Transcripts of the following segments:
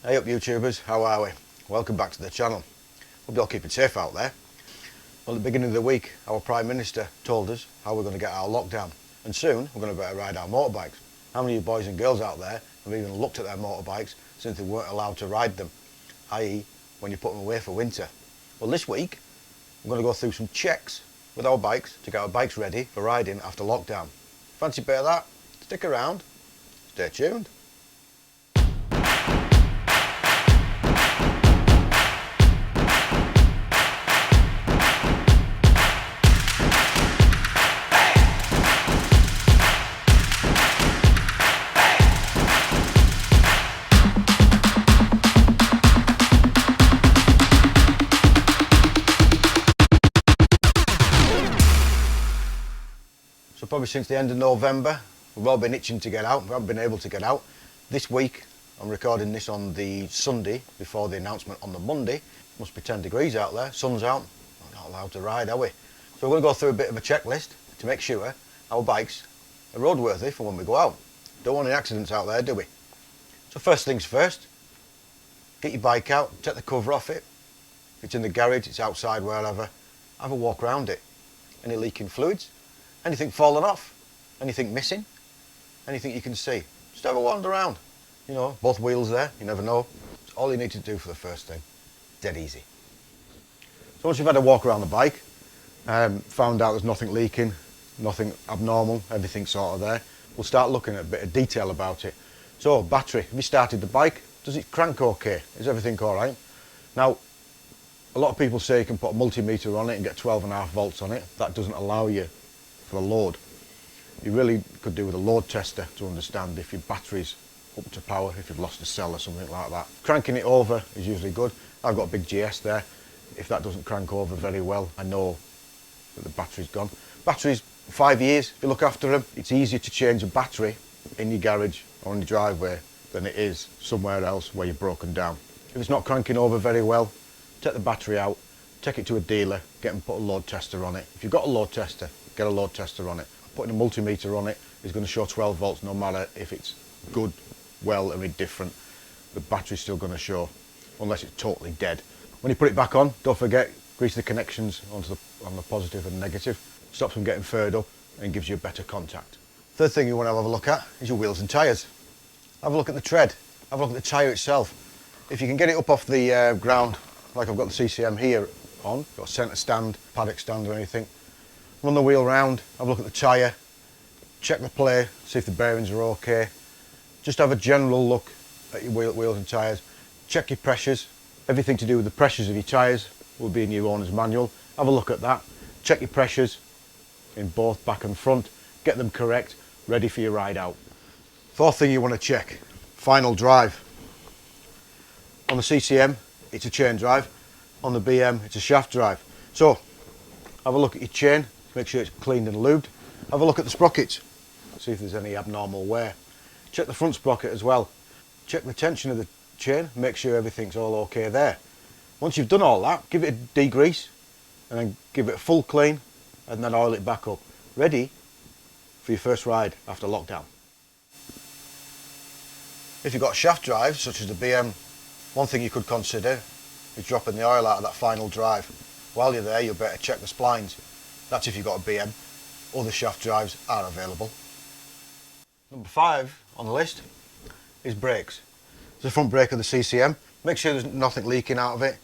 Hey up YouTubers, how are we? Welcome back to the channel. Hope you're all keeping safe out there. Well, at the beginning of the week, our Prime Minister told us how we're going to get our lockdown. And soon, we're going to better ride our motorbikes. How many of you boys and girls out there have even looked at their motorbikes since they weren't allowed to ride them? I.e., when you put them away for winter. Well, this week, we're going to go through some checks with our bikes to get our bikes ready for riding after lockdown. Fancy a bit of that? Stick around. Stay tuned. So probably since the end of November, we've all been itching to get out. We haven't been able to get out. This week, I'm recording this on the Sunday before the announcement on the Monday. Must be 10 degrees out there, sun's out. We're not allowed to ride, are we? So we're going to go through a bit of a checklist to make sure our bikes are roadworthy for when we go out. Don't want any accidents out there, do we? So first things first, get your bike out, take the cover off it. If it's in the garage, it's outside, wherever, have a walk around it. Any leaking fluids? Anything falling off? Anything missing? Anything you can see? Just have a wander around. You know, both wheels there, you never know. It's all you need to do for the first thing. Dead easy. So once you've had a walk around the bike, found out there's nothing leaking, nothing abnormal, everything's sort of there, we'll start looking at a bit of detail about it. So, battery, have you started the bike? Does it crank okay? Is everything alright? Now, a lot of people say you can put a multimeter on it and get 12.5 volts on it. That doesn't allow you for the load. You really could do with a load tester to understand if your battery's up to power, if you've lost a cell or something like that. Cranking it over is usually good. I've got a big GS there. If that doesn't crank over very well, I know that the battery's gone. Batteries, 5 years, if you look after them. It's easier to change a battery in your garage or in your driveway than it is somewhere else where you're broken down. If it's not cranking over very well, take the battery out, take it to a dealer, get them to put a load tester on it. If you've got a load tester, get a load tester on it. Putting a multimeter on it is going to show 12 volts no matter if it's good, well or indifferent. The battery's still going to show, unless it's totally dead. When you put it back on, don't forget, grease the connections on the positive and negative. Stops them getting furred up and gives you a better contact. Third thing you want to have a look at is your wheels and tyres. Have a look at the tread, have a look at the tyre itself. If you can get it up off the ground, like I've got the CCM here on, got a centre stand, paddock stand or anything, run the wheel round, have a look at the tyre, check the play, see if the bearings are okay. Just have a general look at your wheels and tyres. Check your pressures. Everything to do with the pressures of your tyres will be in your owner's manual. Have a look at that. Check your pressures in both back and front. Get them correct, ready for your ride out. Fourth thing you want to check, final drive. On the CCM, it's a chain drive. On the BM, it's a shaft drive. So, have a look at your chain. Make sure it's cleaned and lubed. Have a look at the sprockets, see if there's any abnormal wear. Check the front sprocket as well. Check the tension of the chain, make sure everything's all okay there. Once you've done all that, give it a degrease and then give it a full clean and then oil it back up. Ready for your first ride after lockdown. If you've got shaft drives such as the BM, one thing you could consider is dropping the oil out of that final drive. While you're there, you'll better check the splines. That's if you've got a BM. Other shaft drives are available. Number 5 on the list is brakes. It's the front brake of the CCM. Make sure there's nothing leaking out of it.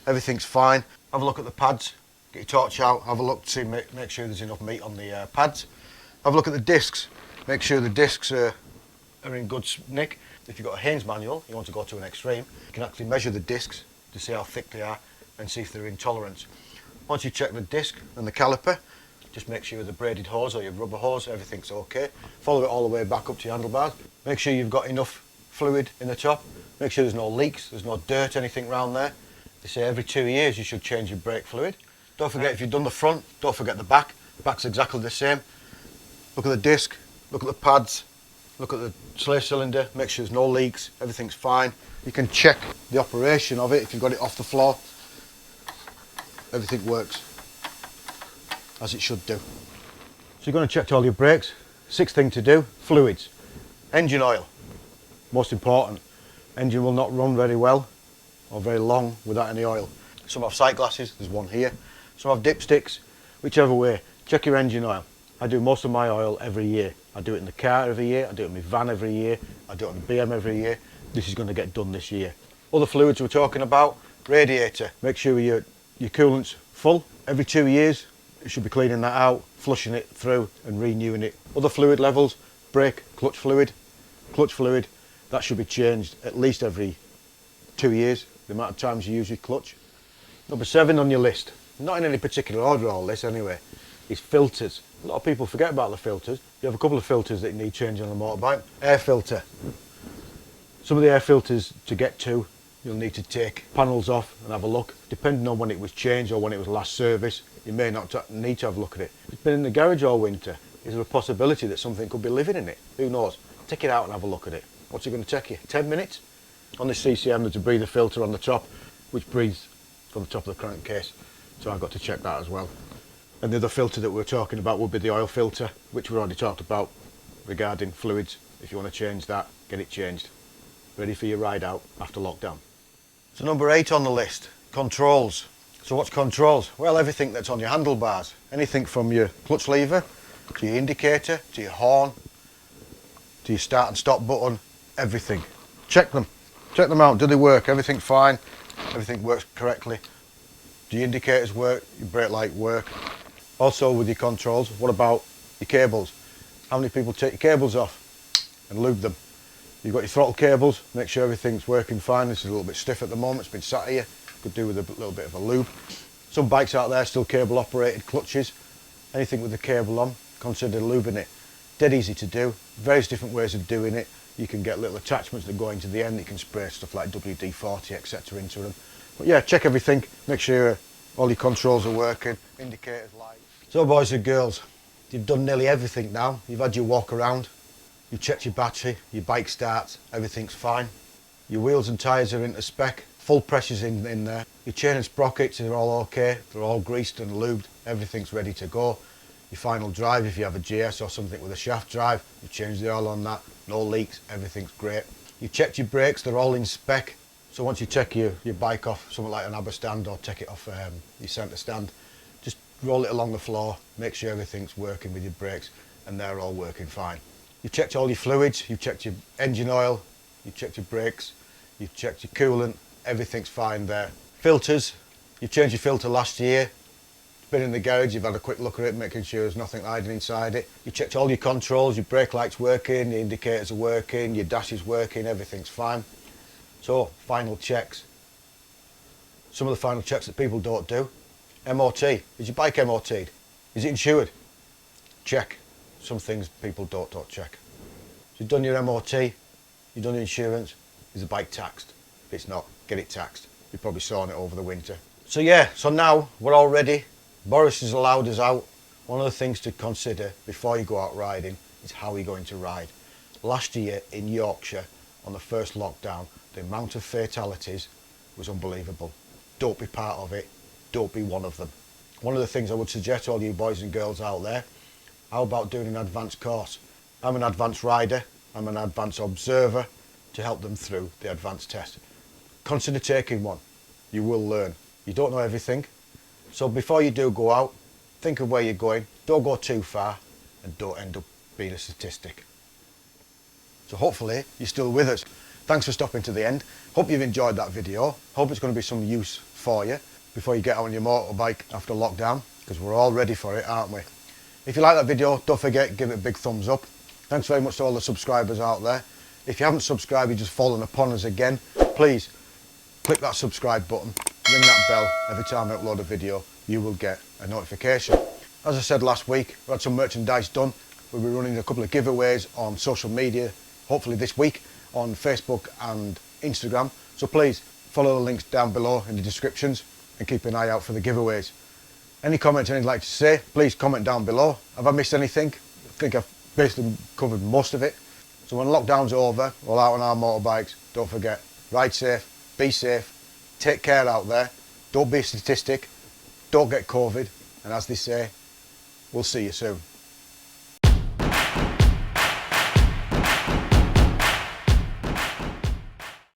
Everything's fine. Have a look at the pads. Get your torch out. Have a look to make sure there's enough meat on the pads. Have a look at the discs. Make sure the discs are in good nick. If you've got a Haynes manual, you want to go to an extreme, you can actually measure the discs to see how thick they are and see if they're in tolerance. Once you check the disc and the caliper, just make sure the braided hose or your rubber hose, everything's okay. Follow it all the way back up to your handlebars. Make sure you've got enough fluid in the top. Make sure there's no leaks, there's no dirt, anything around there. They say every 2 years you should change your brake fluid. Don't forget, if you've done the front, don't forget the back. The back's exactly the same. Look at the disc, look at the pads, look at the slave cylinder, make sure there's no leaks, everything's fine. You can check the operation of it if you've got it off the floor. Everything works as it should do. So you're going to check all your brakes. Sixth thing to do, fluids. Engine oil, most important. Engine will not run very well or very long without any oil. Some have sight glasses, there's one here. Some have dipsticks, whichever way. Check your engine oil. I do most of my oil every year. I do it in the car every year, I do it in my van every year, I do it on the BM every year. This is going to get done this year. Other fluids we're talking about, radiator. Make sure your coolant's full. Every 2 years you should be cleaning that out, flushing it through and renewing it. Other fluid levels, brake, clutch fluid, that should be changed at least every 2 years, the amount of times you use your clutch. Number 7 on your list, not in any particular order all this anyway, is filters. A lot of people forget about the filters. You have a couple of filters that you need changing on a motorbike. Air filter. Some of the air filters to get to, you'll need to take panels off and have a look. Depending on when it was changed or when it was last serviced, you may not need to have a look at it. It's been in the garage all winter. Is there a possibility that something could be living in it? Who knows? Take it out and have a look at it. What's it going to take you? 10 minutes? On this CCM there's a breather filter on the top, which breathes from the top of the crankcase. So I've got to check that as well. And the other filter that we're talking about would be the oil filter, which we already talked about regarding fluids. If you want to change that, get it changed. Ready for your ride out after lockdown. So number 8 on the list, controls. So what's controls? Well, everything that's on your handlebars. Anything from your clutch lever, to your indicator, to your horn, to your start and stop button, everything. Check them out, do they work? Everything's fine, everything works correctly. Do your indicators work, your brake light work? Also with your controls, what about your cables? How many people take your cables off and lube them? You've got your throttle cables, make sure everything's working fine. This is a little bit stiff at the moment, it's been sat here. Could do with a little bit of a lube. Some bikes out there still cable operated clutches. Anything with the cable on, consider lubing it. Dead easy to do, various different ways of doing it. You can get little attachments that go into the end, you can spray stuff like WD-40 etc into them. But yeah, check everything, make sure all your controls are working, indicators, lights. So boys and girls, you've done nearly everything now. You've had your walk around, you've checked your battery, your bike starts, everything's fine. Your wheels and tyres are into spec, full pressure's in there. Your chain and sprockets are all okay, they're all greased and lubed, everything's ready to go. Your final drive, if you have a GS or something with a shaft drive, you've changed the oil on that, no leaks, everything's great. You've checked your brakes, they're all in spec. So once you take your bike off something like an ABBA stand or take it off your centre stand, just roll it along the floor, make sure everything's working with your brakes and they're all working fine. You've checked all your fluids, you've checked your engine oil, you've checked your brakes, you've checked your coolant, everything's fine there. Filters, you've changed your filter last year, it's been in the garage, you've had a quick look at it, making sure there's nothing hiding inside it. You checked all your controls, your brake light's working, your indicators are working, your dash is working, everything's fine. So, final checks. Some of the final checks that people don't do. MOT. Is your bike MOT'd? Is it insured? Check. Some things people don't check. So you've done your MOT, you've done your insurance. Is the bike taxed? If it's not, get it taxed. You're probably sawing it over the winter. So yeah, so now we're all ready. Boris has allowed us out. One of the things to consider before you go out riding is how you're going to ride. Last year in Yorkshire, on the first lockdown, the amount of fatalities was unbelievable. Don't be part of it, don't be one of them. One of the things I would suggest to all you boys and girls out there, how about doing an advanced course? I'm an advanced rider, I'm an advanced observer to help them through the advanced test. Consider taking one, you will learn. You don't know everything, so before you do go out, think of where you're going, don't go too far and don't end up being a statistic. So hopefully you're still with us. Thanks for stopping to the end. Hope you've enjoyed that video. Hope it's going to be some use for you before you get out on your motorbike after lockdown, because we're all ready for it, aren't we? If you like that video, don't forget, give it a big thumbs up. Thanks very much to all the subscribers out there. If you haven't subscribed, you've just fallen upon us again, please click that subscribe button, ring that bell. Every time I upload a video, you will get a notification. As I said last week, we had some merchandise done. We'll be running a couple of giveaways on social media, hopefully this week, on Facebook and Instagram. So please follow the links down below in the descriptions and keep an eye out for the giveaways. Any comments anything you'd like to say, please comment down below. Have I missed anything? I think I've basically covered most of it. So when lockdown's over, we're out on our motorbikes, don't forget, ride safe, be safe, take care out there, don't be a statistic, don't get COVID, and as they say, we'll see you soon.